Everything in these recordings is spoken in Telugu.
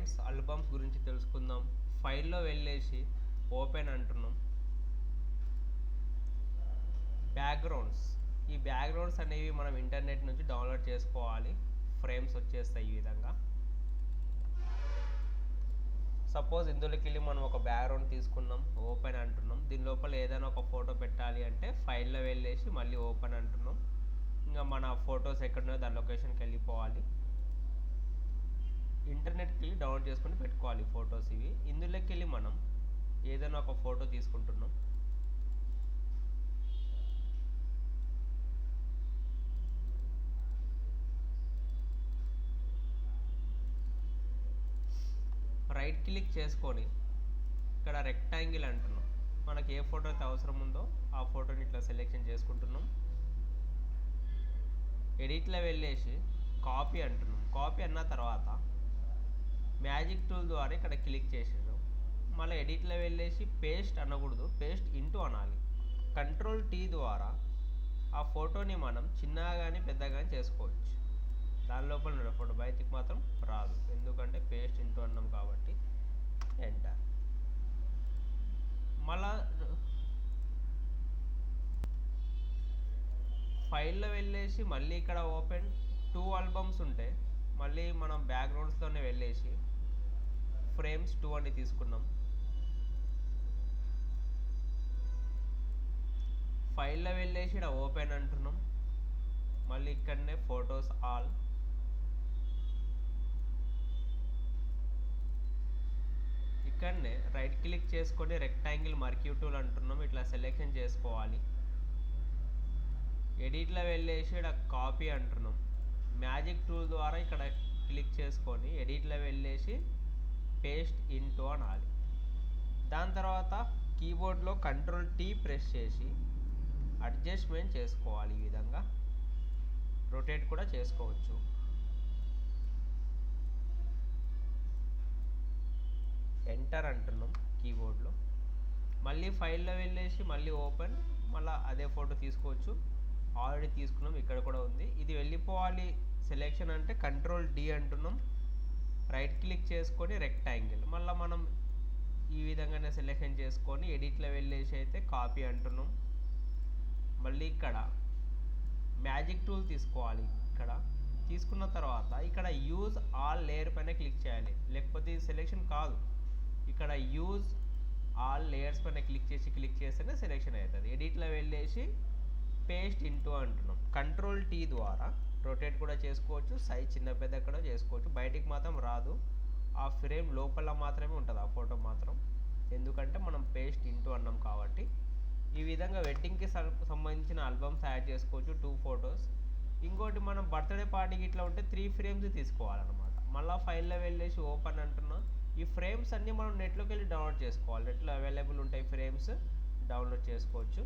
ఫ్రేమ్స్ ఆల్బమ్స్ గురించి తెలుసుకుందాం. ఫైల్లో వెళ్ళేసి ఓపెన్ అంటున్నాం. బ్యాక్గ్రౌండ్స్, ఈ బ్యాక్గ్రౌండ్స్ అనేవి మనం ఇంటర్నెట్ నుంచి డౌన్లోడ్ చేసుకోవాలి. ఫ్రేమ్స్ వచ్చేస్తాయి ఈ విధంగా. సపోజ్ ఇందులోకి వెళ్ళి మనం ఒక బ్యాక్గ్రౌండ్ తీసుకున్నాం, ఓపెన్ అంటున్నాం. దీని లోపల ఏదైనా ఒక ఫోటో పెట్టాలి అంటే ఫైల్లో వెళ్ళేసి మళ్ళీ ఓపెన్ అంటున్నాం. ఇంకా మన ఫొటోస్ ఎక్కడున్నాయో దాని లొకేషన్కి వెళ్ళిపోవాలి. ఇంటర్నెట్కి వెళ్ళి డౌన్లోడ్ చేసుకొని పెట్టుకోవాలి ఫొటోస్ ఇవి. ఇందులోకి వెళ్ళి మనం ఏదైనా ఒక ఫోటో తీసుకుంటున్నాం. రైట్ క్లిక్ చేసుకొని ఇక్కడ రెక్టాంగిల్ అంటున్నాం. మనకి ఏ ఫోటో అయితే అవసరం ఉందో ఆ ఫోటోని ఇట్లా సెలెక్షన్ చేసుకుంటున్నాం. ఎడిట్లో వెళ్ళేసి కాపీ అంటున్నాం. కాపీ అన్న తర్వాత మ్యాజిక్ టూల్ ద్వారా ఇక్కడ క్లిక్ చేసాను. మళ్ళీ ఎడిట్లో వెళ్ళేసి పేస్ట్ అనకూడదు, పేస్ట్ ఇంటూ అనాలి. కంట్రోల్ టీ ద్వారా ఆ ఫోటోని మనం చిన్నగా కానీ పెద్దగా కానీ చేసుకోవచ్చు. దాని లోపల ఉన్న ఫోటో బయటికి మాత్రం రాదు, ఎందుకంటే పేస్ట్ ఇంటూ అన్నాం కాబట్టి. ఎంటర్. మళ్ళా ఫైల్లో వెళ్ళేసి మళ్ళీ ఇక్కడ ఓపెన్ 2 ఆల్బమ్స్ ఉంటాయి. మళ్ళీ మనం బ్యాక్గ్రౌండ్స్లోనే వెళ్ళేసి ఫ్రేమ్స్ 2 అని తీసుకున్నాం. ఫైల్లో వెళ్ళేసి ఇక్కడ ఓపెన్ అంటున్నాం. మళ్ళీ ఇక్కడనే ఫొటోస్ ఆల్, ఇక్కడనే రైట్ క్లిక్ చేసుకొని రెక్టాంగిల్ మర్క్యూ టూల్ అంటున్నాం. ఇట్లా సెలెక్షన్ చేసుకోవాలి. ఎడిట్లో వెళ్ళేసి ఇక్కడ కాపీ అంటున్నాం. మ్యాజిక్ టూల్ ద్వారా ఇక్కడ క్లిక్ చేసుకొని ఎడిట్లో వెళ్ళేసి పేస్ట్ ఇంటూ అనాలి. దాని తర్వాత కీబోర్డ్లో కంట్రోల్ టీ ప్రెస్ చేసి అడ్జస్ట్మెంట్ చేసుకోవాలి. ఈ విధంగా రొటేట్ కూడా చేసుకోవచ్చు. ఎంటర్ అంటున్నాం కీబోర్డ్లో. మళ్ళీ ఫైల్లో వెళ్ళేసి మళ్ళీ ఓపెన్, మళ్ళీ అదే ఫోటో తీసుకోవచ్చు. ఆల్రెడీ తీసుకున్నాం, ఇక్కడ కూడా ఉంది. ఇది వెళ్ళిపోవాలి సెలెక్షన్ అంటే కంట్రోల్ డి అంటున్నాం. రైట్ క్లిక్ చేసుకొని రెక్టాంగిల్, మళ్ళీ మనం ఈ విధంగానే సెలెక్షన్ చేసుకొని ఎడిట్లో వెళ్ళేసి అయితే కాపీ అంటున్నాం. మళ్ళీ ఇక్కడ మ్యాజిక్ టూల్ తీసుకోవాలి. ఇక్కడ తీసుకున్న తర్వాత ఇక్కడ యూజ్ ఆల్ లేయర్ పైన క్లిక్ చేయాలి, లేకపోతే ఇది సెలెక్షన్ కాదు. ఇక్కడ యూజ్ ఆల్ లేయర్స్ పైన క్లిక్ చేస్తేనే సెలెక్షన్ అవుతుంది. ఎడిట్లో వెళ్ళేసి పేస్ట్ ఇంటూ అంటున్నాం. కంట్రోల్ టీ ద్వారా రొటేట్ కూడా చేసుకోవచ్చు, సైజ్ చిన్న పెద్ద కూడా చేసుకోవచ్చు. బయటికి మాత్రం రాదు, ఆ ఫ్రేమ్ లోపల మాత్రమే ఉంటుంది ఆ ఫోటో మాత్రం, ఎందుకంటే మనం పేస్ట్ ఇంటూ అన్నాం కాబట్టి. ఈ విధంగా వెడ్డింగ్కి సంబంధించిన ఆల్బమ్స్ యాడ్ చేసుకోవచ్చు, 2 ఫొటోస్. ఇంకోటి మనం బర్త్డే పార్టీకి ఇట్లా ఉంటే 3 ఫ్రేమ్స్ తీసుకోవాలన్నమాట. మళ్ళీ ఫైల్లో వెళ్ళేసి ఓపెన్ అంటున్నాం. ఈ ఫ్రేమ్స్ అన్నీ మనం నెట్లోకి వెళ్ళి డౌన్లోడ్ చేసుకోవాలి. నెట్లో అవైలబుల్ ఉంటాయి ఫ్రేమ్స్, డౌన్లోడ్ చేసుకోవచ్చు.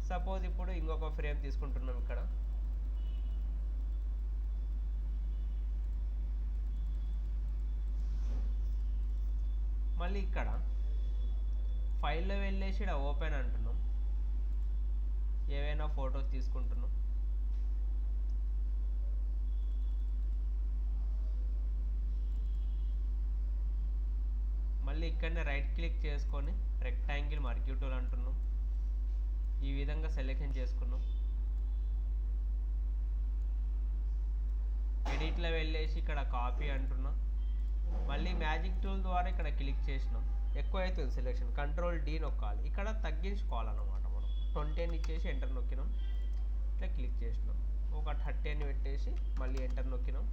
సపోజ్ ఇప్పుడు ఇంకొక ఫ్రేమ్ తీసుకుంటున్నాం. ఇక్కడ మళ్ళీ ఇక్కడ ఫైల్లో వెళ్ళేసి ఇక్కడ ఓపెన్ అంటున్నాం. ఏవైనా ఫొటోస్ తీసుకుంటున్నాం. మళ్ళీ ఇక్కడనే రైట్ క్లిక్ చేసుకొని రెక్టాంగిల్ మర్క్యూ టూల్ అంటున్నాం. ఈ విధంగా సెలెక్షన్ చేసుకున్నాం. ఎడిట్లో వెళ్ళేసి ఇక్కడ కాపీ అంటున్నాం. మళ్ళీ మ్యాజిక్ టూల్ ద్వారా ఇక్కడ క్లిక్ చేసినాం. ఎక్కువ అవుతుంది సెలెక్షన్, కంట్రోల్ డి నొక్కాలి. ఇక్కడ తగ్గించుకోవాలన్నమాట. మనం 20 అని ఇచ్చేసి ఎంటర్ నొక్కినాం. ఇట్లా క్లిక్ చేసినాం. ఒక 30 అని పెట్టేసి మళ్ళీ ఎంటర్ నొక్కినాం.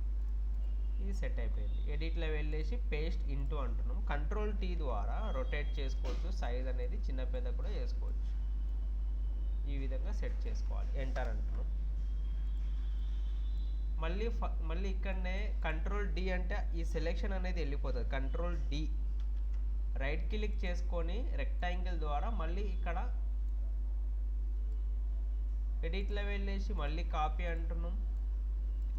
ఇది సెట్ అయిపోయింది. ఎడిట్లో వెళ్ళేసి పేస్ట్ ఇంటూ అంటున్నాం. కంట్రోల్ టీ ద్వారా రొటేట్ చేసుకోవచ్చు, సైజ్ అనేది చిన్న పెద్ద కూడా చేసుకోవచ్చు. ఈ విధంగా సెట్ చేసుకోవాలి. ఎంటర్ అంటున్నాం. మళ్ళీ ఇక్కడనే కంట్రోల్ డి అంటే ఈ సెలెక్షన్ అనేది వెళ్ళిపోతుంది. కంట్రోల్ డి రైట్ క్లిక్ చేసుకొని రెక్టాంగిల్ ద్వారా మళ్ళీ ఇక్కడ ఎడిట్లో వెళ్ళేసి మళ్ళీ కాపీ అంటున్నాం.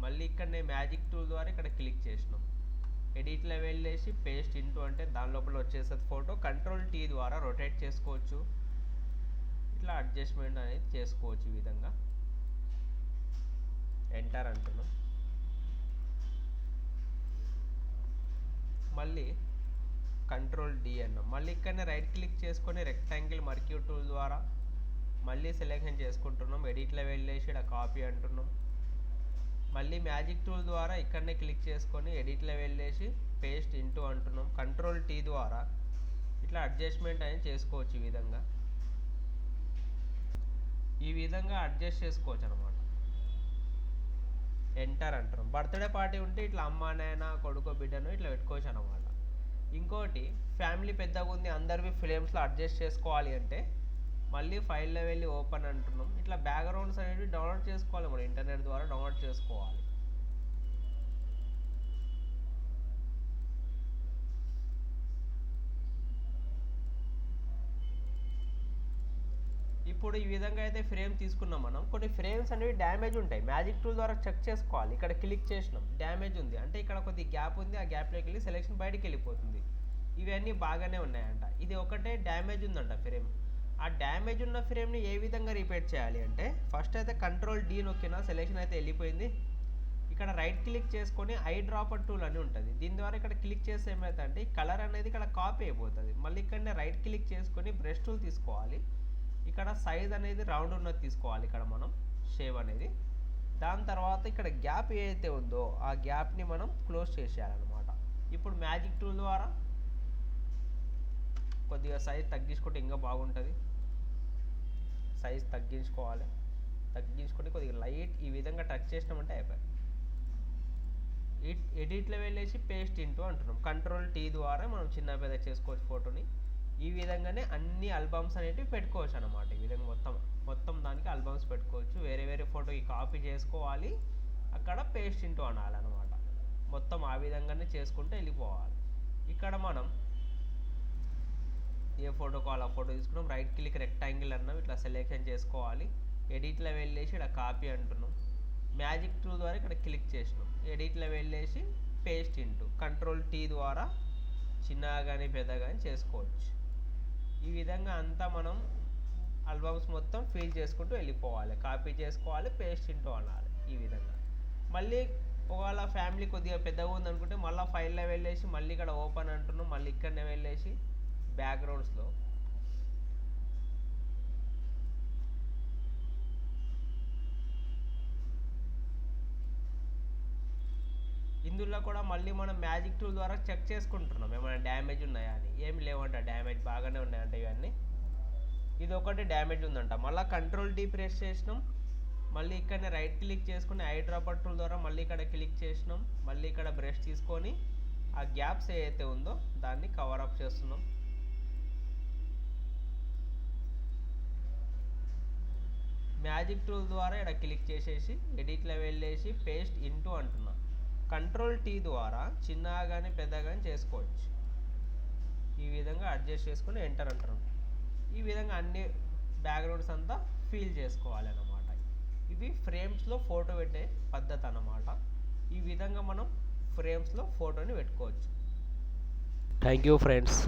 మళ్ళీ ఇక్కడనే మ్యాజిక్ టూల్ ద్వారా ఇక్కడ క్లిక్ చేసినాం. ఎడిట్లో వెళ్ళేసి పేస్ట్ ఇంటూ అంటే దాని లోపల వచ్చేసేది ఫోటో. కంట్రోల్ టీ ద్వారా రొటేట్ చేసుకోవచ్చు, ఇట్లా అడ్జస్ట్మెంట్ అనేది చేసుకోవచ్చు. ఈ విధంగా ఎంటర్ అంటున్నాం. మళ్ళీ కంట్రోల్ డి అన్నాం. మళ్ళీ ఇక్కడనే రైట్ క్లిక్ చేసుకొని రెక్టాంగిల్ మర్క్యూ టూల్ ద్వారా మళ్ళీ సెలెక్షన్ చేసుకుంటున్నాం. ఎడిట్లో వెళ్ళేసి ఇక్కడ కాపీ అంటున్నాం. మళ్ళీ మ్యాజిక్ టూల్ ద్వారా ఇక్కడనే క్లిక్ చేసుకొని ఎడిట్లో వెళ్ళేసి పేస్ట్ ఇంటూ అంటున్నాం. కంట్రోల్ టీ ద్వారా ఇట్లా అడ్జస్ట్మెంట్ అనేది చేసుకోవచ్చు. ఈ విధంగా అడ్జస్ట్ చేసుకోవచ్చు అనమాట. ఎంటర్ అంటున్నాం. బర్త్డే పార్టీ ఉంటే ఇట్లా అమ్మ నాయన కొడుకో బిడ్డను ఇట్లా పెట్టుకోవచ్చు అనమాట. ఇంకోటి ఫ్యామిలీ పెద్దగా ఉంది, అందరివి ఫ్రేమ్స్లో అడ్జస్ట్ చేసుకోవాలి అంటే మళ్ళీ ఫైల్లో వెళ్ళి ఓపెన్ అంటున్నాం. ఇట్లా బ్యాక్గ్రౌండ్స్ అనేవి డౌన్లోడ్ చేసుకోవాలి, మనం ఇంటర్నెట్ ద్వారా డౌన్లోడ్ చేసుకోవాలి. ఇప్పుడు ఈ విధంగా అయితే ఫ్రేమ్ తీసుకున్నాం మనం. కొన్ని ఫ్రేమ్స్ అనేవి డ్యామేజ్ ఉంటాయి, మ్యాజిక్ టూల్ ద్వారా చెక్ చేసుకోవాలి. ఇక్కడ క్లిక్ చేసినాం, డ్యామేజ్ ఉంది అంటే ఇక్కడ కొద్ది గ్యాప్ ఉంది, ఆ గ్యాప్లోకి వెళ్ళి సెలెక్షన్ బయటికి వెళ్ళిపోతుంది. ఇవన్నీ బాగానే ఉన్నాయంట, ఇది ఒకటే డ్యామేజ్ ఉందంట ఫ్రేమ్. ఆ డ్యామేజ్ ఉన్న ఫ్రేమ్ని ఏ విధంగా రిపేర్ చేయాలి అంటే ఫస్ట్ అయితే కంట్రోల్ డి నొక్కినా సెలెక్షన్ అయితే వెళ్ళిపోయింది. ఇక్కడ రైట్ క్లిక్ చేసుకొని ఐ డ్రాపర్ టూల్ అని ఉంటుంది, దీని ద్వారా ఇక్కడ క్లిక్ చేస్తే ఏమవుతుంది అంటే ఈ కలర్ అనేది ఇక్కడ కాపీ అయిపోతుంది. మళ్ళీ ఇక్కడనే రైట్ క్లిక్ చేసుకొని బ్రష్ టూల్ తీసుకోవాలి. ఇక్కడ సైజ్ అనేది రౌండ్ ఉన్నది తీసుకోవాలి, ఇక్కడ మనం షేప్ అనేది. దాని తర్వాత ఇక్కడ గ్యాప్ ఏదైతే ఉందో ఆ గ్యాప్ని మనం క్లోజ్ చేసేయాలన్నమాట. ఇప్పుడు మ్యాజిక్ టూల్ ద్వారా కొద్దిగా సైజ్ తగ్గించుకుంటే ఇంకా బాగుంటుంది. సైజ్ తగ్గించుకోవాలి, తగ్గించుకొని కొద్దిగా లైట్ ఈ విధంగా టచ్ చేసినామంటే అయిపోయి ఎడిట్లో వెళ్ళేసి పేస్ట్ ఇంటూ అంటున్నాం. కంట్రోల్ టీ ద్వారా మనం చిన్న పెద్ద చేసుకోవచ్చు ఫోటోని. ఈ విధంగానే అన్ని ఆల్బమ్స్ అనేటివి పెట్టుకోవచ్చు అనమాట. ఈ విధంగా మొత్తం దానికి ఆల్బమ్స్ పెట్టుకోవచ్చు. వేరే వేరే ఫోటోకి కాపీ చేసుకోవాలి, అక్కడ పేస్ట్ ఇంటూ అనాలన్నమాట. మొత్తం ఆ విధంగానే చేసుకుంటూ వెళ్ళిపోవాలి. ఇక్కడ మనం ఏ ఫోటో కావాలో ఆ ఫోటో తీసుకున్నాం. రైట్ క్లిక్ రెక్టాంగిల్ అన్నాం, ఇట్లా సెలెక్షన్ చేసుకోవాలి. ఎడిట్లో వెళ్ళేసి ఇక్కడ కాపీ అంటున్నాం. మ్యాజిక్ టూల్ ద్వారా ఇక్కడ క్లిక్ చేసినాం. ఎడిట్లో వెళ్ళేసి పేస్ట్ ఇంటూ కంట్రోల్ టీ ద్వారా చిన్నగా కానీ పెద్దగా కానీ చేసుకోవచ్చు. ఈ విధంగా అంతా మనం ఆల్బమ్స్ మొత్తం ఫిల్ చేసుకుంటూ వెళ్ళిపోవాలి. కాపీ చేసుకోవాలి, పేస్ట్ ఇంటూ అనాలి. ఈ విధంగా మళ్ళీ ఒకవేళ ఫ్యామిలీ కొద్దిగా పెద్దగా ఉందనుకుంటే మళ్ళీ ఫైల్లో వెళ్ళేసి మళ్ళీ ఇక్కడ ఓపెన్ అంటున్నాం. మళ్ళీ ఇక్కడనే వెళ్ళేసి బ్యాక్గ్రౌండ్స్లో ఇందులో కూడా మళ్ళీ మనం మ్యాజిక్ టూల్ ద్వారా చెక్ చేసుకుంటున్నాం ఏమైనా డ్యామేజ్ ఉన్నాయా అని. ఏమి లేవంట, డ్యామేజ్ బాగానే ఉన్నాయంట ఇవన్నీ. ఇది ఒకటి డ్యామేజ్ ఉందంట. మళ్ళీ కంట్రోల్ డి ప్రెస్ చేసినాం. మళ్ళీ ఇక్కడనే రైట్ క్లిక్ చేసుకుని ఐ డ్రాపర్ టూల్ ద్వారా మళ్ళీ ఇక్కడ క్లిక్ చేసినాం. మళ్ళీ ఇక్కడ బ్రష్ తీసుకొని ఆ గ్యాప్స్ ఏదైతే ఉందో దాన్ని కవర్ అప్ చేస్తున్నాం. మ్యాజిక్ టూల్ ద్వారా ఇక్కడ క్లిక్ చేసేసి ఎడిట్లో వెళ్ళేసి పేస్ట్ ఇంటూ అంటున్నాం. కంట్రోల్ టీ ద్వారా చిన్నగా కానీ పెద్దగా కానీ చేసుకోవచ్చు. ఈ విధంగా అడ్జస్ట్ చేసుకుని ఎంటర్ అంటారు. ఈ విధంగా అన్ని బ్యాక్గ్రౌండ్స్ అంతా ఫిల్ చేసుకోవాలి అన్నమాట. ఇవి ఫ్రేమ్స్లో ఫోటో పెట్టే పద్ధతి అన్నమాట. ఈ విధంగా మనం ఫ్రేమ్స్లో ఫోటోని పెట్టుకోవచ్చు. Thank you friends.